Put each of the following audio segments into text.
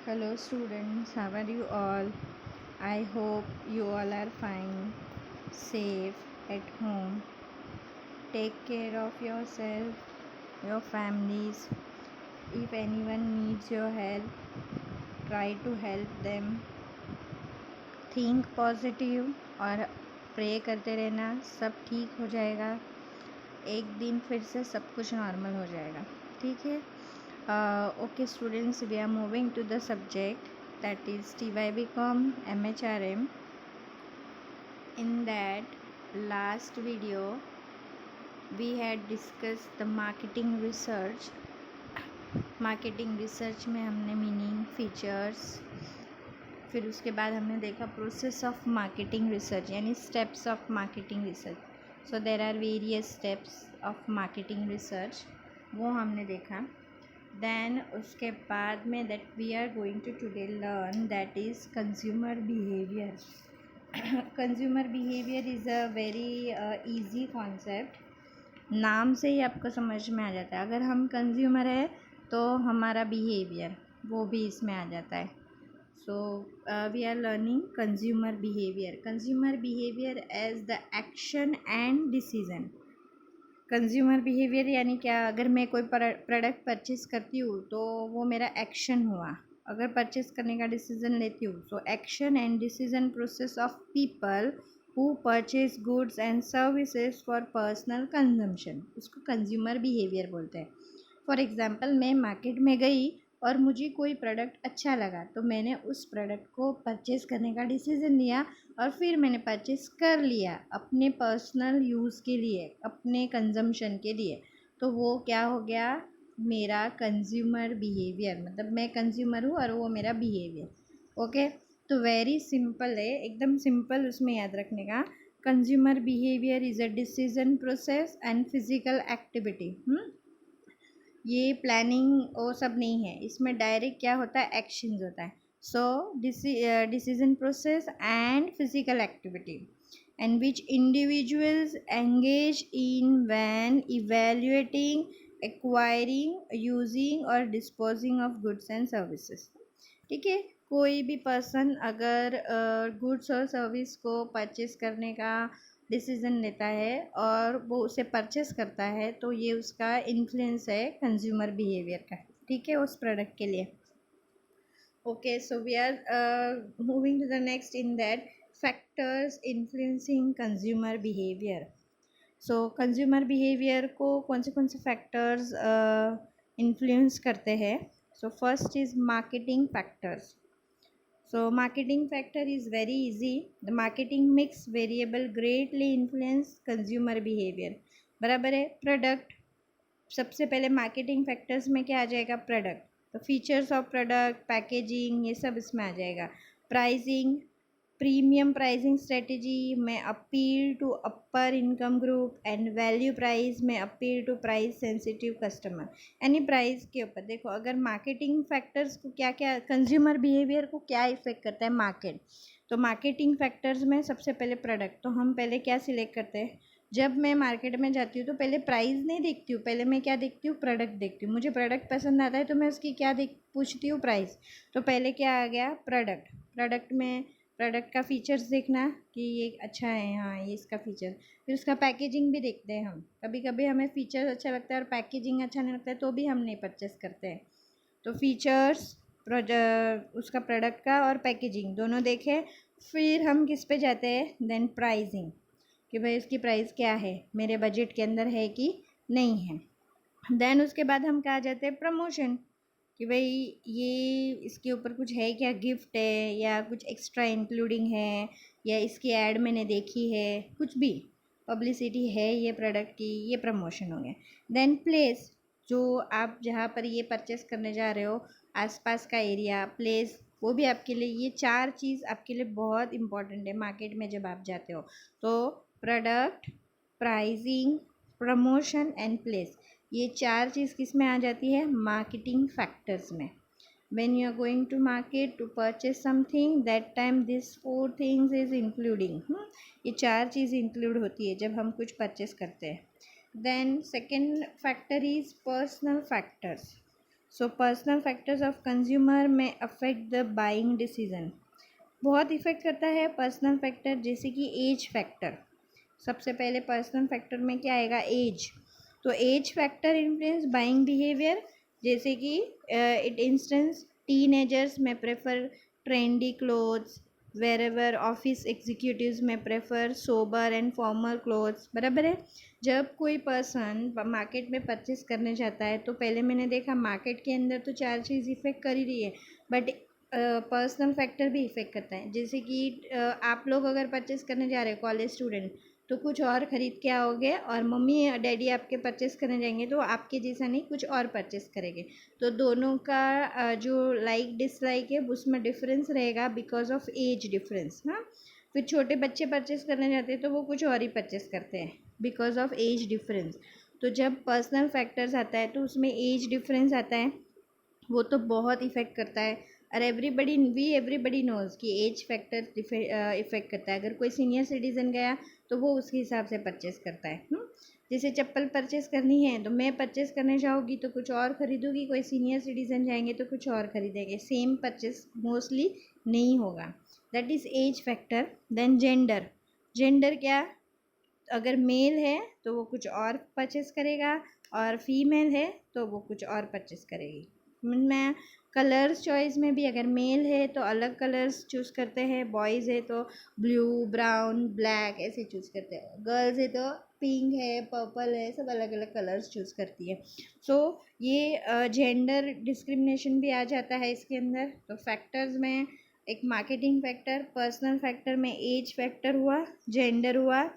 Hello students, how are you all? I hope you all are fine, safe at home. Take care of yourself, your families. If anyone needs your help, try to help them. Think positive और pray करते रहना, सब ठीक हो जाएगा। एक दिन फिर से सब कुछ नॉर्मल हो जाएगा, ठीक है। Okay students, we are moving to the subject that is TYBCom MHRM. In that last video we had discussed the marketing research. Marketing research में हमने मीनिंग, फीचर्स, फिर उसके बाद हमने देखा प्रोसेस ऑफ मार्केटिंग रिसर्च यानी steps of marketing research. So there are various steps of marketing research, वो हमने देखा। देन उसके बाद में that we are going to today learn that is consumer behaviour. Consumer behaviour is a very easy concept. नाम से ही आपको समझ में आ जाता है। अगर हम कंज्यूमर है तो हमारा बिहेवियर वो भी इसमें आ जाता है। So we are learning consumer behaviour. Consumer behaviour as the action and decision. Consumer behaviour यानी क्या? अगर मैं कोई प्रोडक्ट परचेज़ करती हूँ तो वो मेरा एक्शन हुआ। अगर परचेज़ करने का डिसीज़न लेती हूँ so action and decision process of people who purchase goods and services for personal consumption, उसको कंज्यूमर बिहेवियर बोलते हैं। फॉर एग्ज़ाम्पल, मैं मार्केट में गई और मुझे कोई प्रोडक्ट अच्छा लगा तो मैंने उस प्रोडक्ट को परचेज़ करने का डिसीज़न लिया और फिर मैंने परचेज़ कर लिया अपने पर्सनल यूज़ के लिए, अपने कंजम्पशन के लिए। तो वो क्या हो गया? मेरा कंज्यूमर बिहेवियर। मतलब मैं कंज्यूमर हूँ और वो मेरा बिहेवियर। ओके, तो वेरी सिंपल है, एकदम सिंपल उसमें याद रखने का। Consumer behaviour is a decision process and physical activity. ये प्लानिंग वो सब नहीं है, इसमें डायरेक्ट क्या होता है? एक्शंस होता है। So decision process and physical activity and which individuals engage in when evaluating, acquiring, using और disposing of goods and services. ठीक है, कोई भी पर्सन अगर गुड्स और सर्विस को परचेस करने का डिसीज़न लेता है और वो उसे परचेस करता है तो ये उसका इन्फ्लुएंस है कंज्यूमर बिहेवियर का, ठीक है, उस प्रोडक्ट के लिए। Okay, so we are moving to the next in that factors influencing consumer behaviour. So consumer behaviour को कौन से फैक्टर्स इन्फ्लुएंस करते हैं? So first is marketing factors. So marketing factor is very easy. The marketing mix variable greatly influence consumer behavior. बराबर है। Product, सबसे पहले marketing factors में क्या आ जाएगा? प्रोडक्ट। तो फीचर्स ऑफ प्रोडक्ट, पैकेजिंग, ये सब इसमें आ जाएगा। प्राइसिंग, प्रीमियम प्राइसिंग स्ट्रेटजी में appeal to upper income group and value price में appeal to price sensitive customer. यानी प्राइस के ऊपर देखो, अगर मार्केटिंग फैक्टर्स को क्या क्या, कंज्यूमर बिहेवियर को क्या इफेक्ट करता है? मार्केट। तो मार्केटिंग फैक्टर्स में सबसे पहले प्रोडक्ट। तो हम पहले क्या सिलेक्ट करते हैं? जब मैं मार्केट में जाती हूँ तो पहले प्राइस नहीं देखती हूँ, पहले मैं क्या देखती हूँ? प्रोडक्ट देखती हूँ। मुझे प्रोडक्ट पसंद आता है तो मैं उसकी क्या पूछती हूँ? प्राइस। तो पहले क्या आ गया? प्रोडक्ट। प्रोडक्ट में प्रोडक्ट का फीचर्स देखना कि ये अच्छा है, हाँ ये इसका फीचर। फिर उसका पैकेजिंग भी देखते हैं हम। कभी कभी हमें फीचर्स अच्छा लगता है और पैकेजिंग अच्छा नहीं लगता है तो भी हम नहीं परचेस करते हैं। तो फीचर्स, उसका प्रोडक्ट का और पैकेजिंग दोनों देखें, फिर हम किस पे जाते हैं? देन प्राइसिंग, कि भाई उसकी प्राइस क्या है, मेरे बजट के अंदर है कि नहीं है। देन उसके बाद हम कहाँ जाते हैं? प्रमोशन, कि भाई ये इसके ऊपर कुछ है क्या? गिफ्ट है या कुछ एक्स्ट्रा इंक्लूडिंग है या इसकी ऐड मैंने देखी है, कुछ भी पब्लिसिटी है ये प्रोडक्ट की, ये प्रमोशन हो गया। देन प्लेस, जो आप जहाँ पर ये परचेस करने जा रहे हो, आसपास का एरिया, प्लेस, वो भी आपके लिए, ये चार चीज़ आपके लिए बहुत इंपॉर्टेंट है मार्केट में जब आप जाते हो। तो product, pricing, promotion and place, ये चार चीज़ किस में आ जाती है? मार्केटिंग फैक्टर्स में। when you are going to market to purchase something, that time this four things is including. ये चार चीज़ इंक्लूड होती है जब हम कुछ परचेस करते हैं। Then second factor is personal factors. So personal factors of consumer में अफेक्ट द बाइंग डिसीजन। बहुत इफ़ेक्ट करता है पर्सनल फैक्टर, जैसे कि एज फैक्टर। सबसे पहले पर्सनल फैक्टर में क्या आएगा, एज। तो age factor influence buying behaviour, जैसे कि इट इंस्टेंस टीनेजर्स में prefer trendy clothes, wherever office executives में prefer sober and formal clothes. बराबर है। जब कोई पर्सन मार्केट में परचेस करने जाता है तो पहले मैंने देखा मार्केट के अंदर तो चार चीज़ इफ़ेक्ट कर ही रही है, बट पर्सनल फैक्टर भी इफ़ेक्ट करता है। जैसे कि आप लोग अगर परचेस करने जा रहे हो कॉलेज स्टूडेंट, तो कुछ और ख़रीद के आओगे, और मम्मी या डैडी आपके परचेस करने जाएंगे तो आपके जैसा नहीं कुछ और परचेस करेंगे। तो दोनों का जो लाइक डिसलाइक है उसमें डिफरेंस रहेगा बिकॉज ऑफ एज डिफरेंस। हाँ, फिर छोटे बच्चे परचेस करने जाते हैं तो वो कुछ और ही परचेस करते हैं बिकॉज ऑफ एज डिफरेंस। तो जब पर्सनल फैक्टर्स आता है तो उसमें एज डिफरेंस आता है, वो तो बहुत इफ़ेक्ट करता है। और एवरीबडी नोज़ कि एज फैक्टर इफ़ेक्ट करता है। अगर कोई सीनियर सिटीज़न गया तो वो उसके हिसाब से परचेस करता है। जैसे चप्पल परचेस करनी है तो मैं परचेस करने जाऊँगी तो कुछ और ख़रीदूँगी, कोई सीनियर सिटीज़न जाएंगे तो कुछ और ख़रीदेंगे, सेम परचेस मोस्टली नहीं होगा। That is age factor. Then gender. Gender क्या, अगर मेल है तो वो कुछ और परचेस करेगा, और फीमेल है तो वो कुछ और परचेस करेगी। मैं कलर्स चॉइस में भी अगर मेल है तो अलग कलर्स चूज़ करते हैं, बॉयज़ है तो ब्लू, ब्राउन, ब्लैक ऐसे चूज़ करते हैं, गर्ल्स है तो पिंक है, पर्पल है, सब अलग अलग कलर्स चूज़ करती है। सो ये जेंडर डिस्क्रिमिनेशन भी आ जाता है इसके अंदर। तो फैक्टर्स में एक मार्केटिंग फैक्टर, पर्सनल फैक्टर में एज फैक्टर हुआ, जेंडर हुआ,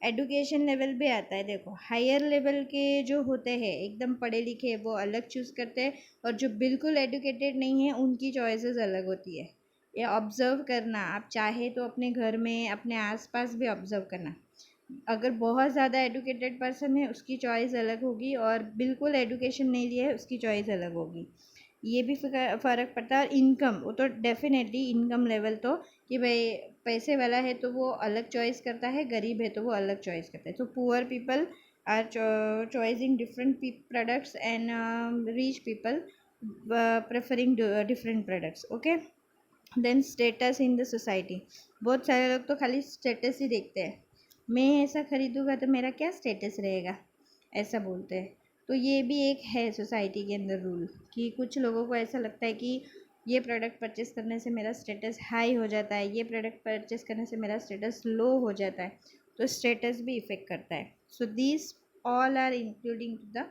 एडुकेशन लेवल भी आता है। देखो हायर लेवल के जो होते हैं एकदम पढ़े लिखे वो अलग चूज़ करते हैं, और जो बिल्कुल एडुकेटेड नहीं है उनकी चॉइसेस अलग होती है। ये ऑब्ज़र्व करना, आप चाहे तो अपने घर में अपने आसपास भी ऑब्ज़र्व करना। अगर बहुत ज़्यादा एडुकेटेड पर्सन है उसकी चॉइस अलग होगी, और बिल्कुल एडुकेशन नहीं लिया है उसकी चॉइस अलग होगी। ये भी फ़र्क पड़ता है। और इनकम, वो तो डेफिनेटली इनकम लेवल तो कि भाई पैसे वाला है तो वो अलग चॉइस करता है, गरीब है तो वो अलग चॉइस करता है। तो poor people are choicing different products and rich people preferring different products. Okay. Then status in the society. बहुत सारे लोग तो खाली स्टेटस ही देखते हैं, मैं ऐसा खरीदूँगा तो मेरा क्या स्टेटस रहेगा, ऐसा बोलते हैं। तो ये भी एक है सोसाइटी के अंदर रूल, कि कुछ लोगों को ऐसा लगता है कि ये प्रोडक्ट परचेस करने से मेरा स्टेटस हाई हो जाता है, ये प्रोडक्ट परचेस करने से मेरा स्टेटस लो हो जाता है। तो स्टेटस भी इफ़ेक्ट करता है। So these all are including the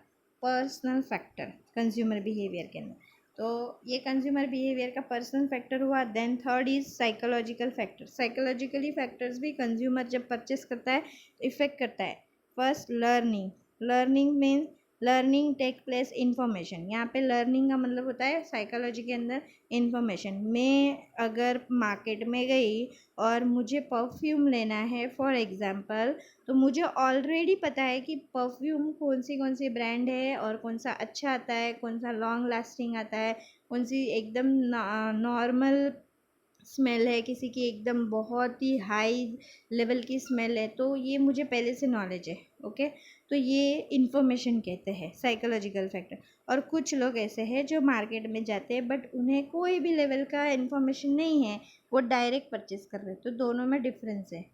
personal factor consumer behaviour के अंदर। तो ये कंज्यूमर बिहेवियर का पर्सनल फैक्टर हुआ। Then third is psychological factor. Psychologically factors भी कंज्यूमर जब परचेस करता है इफ़ेक्ट करता है। First learning. Learning means learning take place information. यहाँ पे लर्निंग का मतलब होता है साइकोलॉजी के अंदर इन्फॉर्मेशन। मैं अगर मार्केट में गई और मुझे परफ्यूम लेना है फॉर एग्ज़ाम्पल, तो मुझे ऑलरेडी पता है कि परफ्यूम कौन सी ब्रांड है और कौन सा अच्छा आता है, कौन सा लॉन्ग लास्टिंग आता है, कौन सी एकदम नॉर्मल स्मेल है, किसी की एकदम बहुत ही हाई लेवल की स्मेल है। तो ये मुझे पहले से नॉलेज है। ओके। तो ये इन्फॉर्मेशन कहते हैं साइकोलॉजिकल फैक्टर। और कुछ लोग ऐसे हैं जो मार्केट में जाते हैं बट उन्हें कोई भी लेवल का इन्फॉर्मेशन नहीं है, वो डायरेक्ट परचेस कर रहे हैं। तो दोनों में डिफरेंस है।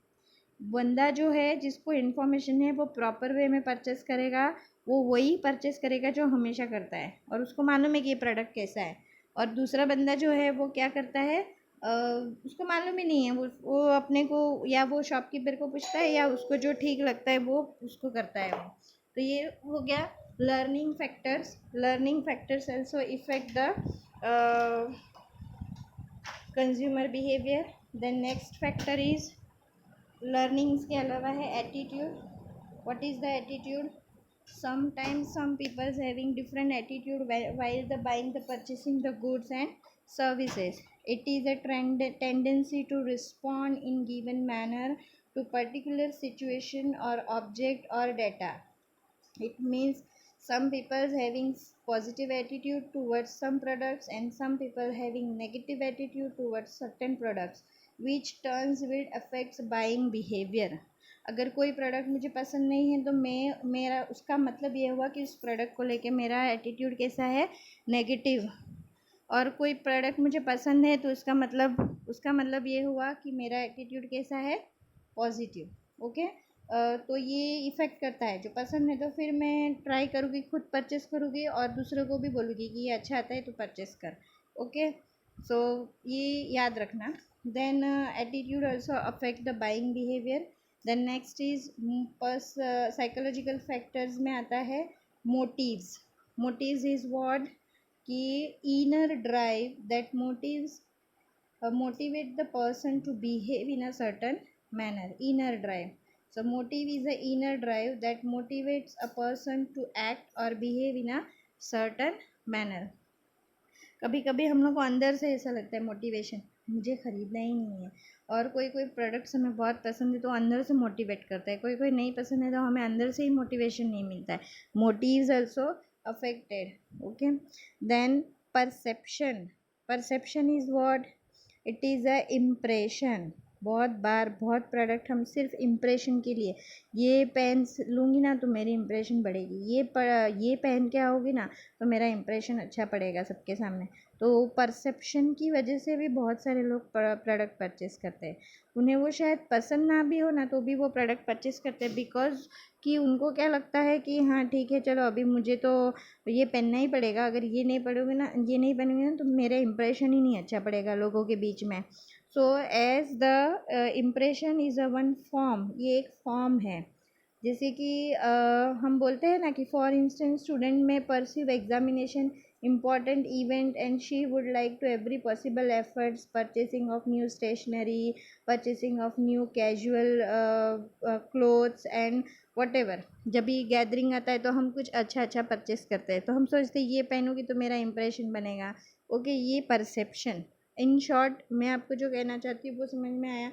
बंदा जो है जिसको इन्फॉर्मेशन है वो प्रॉपर वे में परचेस करेगा, वो वही परचेस करेगा जो हमेशा करता है और उसको मालूम है कि ये प्रोडक्ट कैसा है। और दूसरा बंदा जो है वो क्या करता है, उसको मालूम ही नहीं है, वो अपने को या वो शॉपकीपर को पूछता है या उसको जो ठीक लगता है वो उसको करता है वो। तो ये हो गया learning factors. Learning factors also effect the consumer behaviour. Then next factor is learnings के अलावा है attitude. What is the attitude? Sometimes some people having different attitude while the buying the purchasing the goods and services. It is a tendency to respond in given manner to particular situation or object or data. It means some people having positive attitude towards some products and some people having negative attitude towards certain products, which turns will affects buying behavior. अगर कोई product मुझे पसंद नहीं है तो मेरा उसका मतलब ये हुआ कि उस प्रोडक्ट को लेके मेरा एटीट्यूड कैसा है, नेगेटिव। और कोई प्रोडक्ट मुझे पसंद है तो उसका मतलब ये हुआ कि मेरा एटीट्यूड कैसा है, पॉजिटिव। ओके। तो ये इफ़ेक्ट करता है, जो पसंद है तो फिर मैं ट्राई करूँगी, खुद परचेस करूँगी और दूसरों को भी बोलूँगी कि ये अच्छा आता है तो परचेस कर। ओके। सो ये याद रखना। Then attitude also affect the buying behaviour. Then next is psychological factors में आता है मोटिव्स। मोटिव्स इज व्हाट, कि inner drive that motives motivate the person to behave in a certain manner. Inner drive. So motive is the inner drive that motivates a person to act or behave in a certain manner. कभी कभी हम लोग को अंदर से ऐसा लगता है मोटिवेशन, मुझे ख़रीदना ही नहीं है। और कोई कोई प्रोडक्ट्स हमें बहुत पसंद है तो अंदर से मोटिवेट करता है, कोई कोई नहीं पसंद है तो हमें अंदर से ही मोटिवेशन नहीं मिलता है। Motives also affected. Okay. Then perception. Perception is what, it is a impression. बहुत बार बहुत प्रोडक्ट हम सिर्फ इम्प्रेशन के लिए, ये पेन लूँगी ना तो मेरी इम्प्रेशन बढ़ेगी, ये पहन के आओगी ना तो मेरा इम्प्रेशन अच्छा पड़ेगा सबके सामने। तो परसेप्शन की वजह से भी बहुत सारे लोग प्रोडक्ट परचेस करते हैं। उन्हें वो शायद पसंद ना भी हो ना तो भी वो प्रोडक्ट परचेस करते हैं, बिकॉज कि उनको क्या लगता है कि हाँ ठीक है चलो अभी मुझे तो ये पहनना ही पड़ेगा, अगर ये नहीं पहनूंगी ना तो मेरा इम्प्रेशन ही नहीं अच्छा पड़ेगा लोगों के बीच में। So as the impression is a one form, ये एक फॉर्म है। जैसे कि हम बोलते हैं ना कि फॉर इंस्टेंस स्टूडेंट में perceive examination important event and she would like to every possible efforts, purchasing of new stationery, purchasing of new casual clothes and whatever। जब भी गैदरिंग आता है तो हम कुछ अच्छा अच्छा परचेस करते हैं, तो हम सोचते हैं ये पहनूंगी तो मेरा इंप्रेशन बनेगा। ओके, ये परसेप्शन। इन शॉर्ट मैं आपको जो कहना चाहती हूँ वो समझ में आया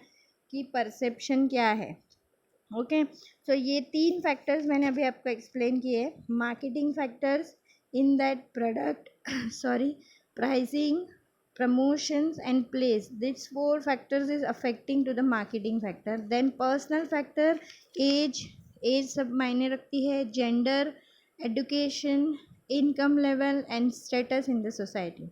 कि परसेप्शन क्या है। ओके। सो ये 3 फैक्टर्स मैंने अभी आपको एक्सप्लेन किए। Marketing factors in that product sorry, pricing, promotions and place, these 4 factors is affecting to the marketing factor। then personal factor, age सब मायने रखती है, gender, education, income level and status in the society।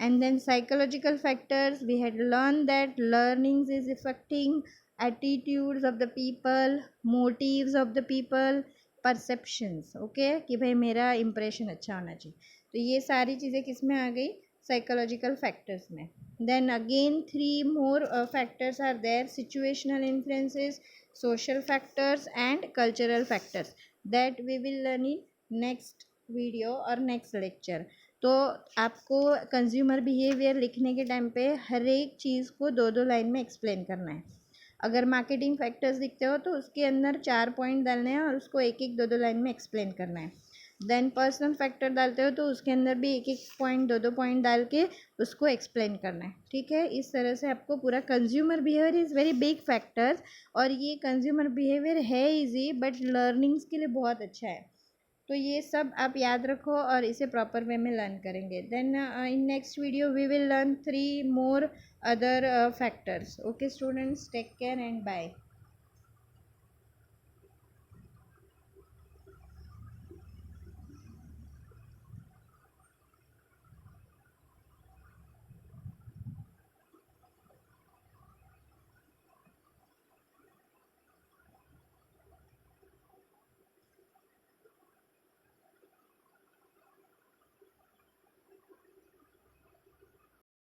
and then psychological factors, we had learned that learnings is affecting attitudes of the people, motives of the people, perceptions. Okay, कि भाई मेरा impression अच्छा होना चाहिए। तो ये सारी चीज़ें किस में आ गई, साइकोलॉजिकल फैक्टर्स में। Then again 3 more factors are there, situational influences, social factors and cultural factors, that we will learn in next video और नेक्स्ट लेक्चर। तो आपको कंज्यूमर बिहेवियर लिखने के टाइम पे हर एक चीज़ को 2-2 लाइन में एक्सप्लेन करना है। अगर मार्केटिंग फैक्टर्स दिखते हो तो उसके अंदर 4 पॉइंट डालने हैं और उसको 1-1 2-2 लाइन में एक्सप्लेन करना है। देन पर्सनल फैक्टर डालते हो तो उसके अंदर भी 1-1 पॉइंट 2-2 पॉइंट डाल के उसको एक्सप्लेन करना है। ठीक है, इस तरह से आपको पूरा consumer behaviour is very big factors, और ये कंज्यूमर बिहेवियर है इजी बट लर्निंग्स के लिए बहुत अच्छा है। तो ये सब आप याद रखो और इसे प्रॉपर वे में लर्न करेंगे। Then in next video we will learn 3 more other factors। Okay students, take care and bye।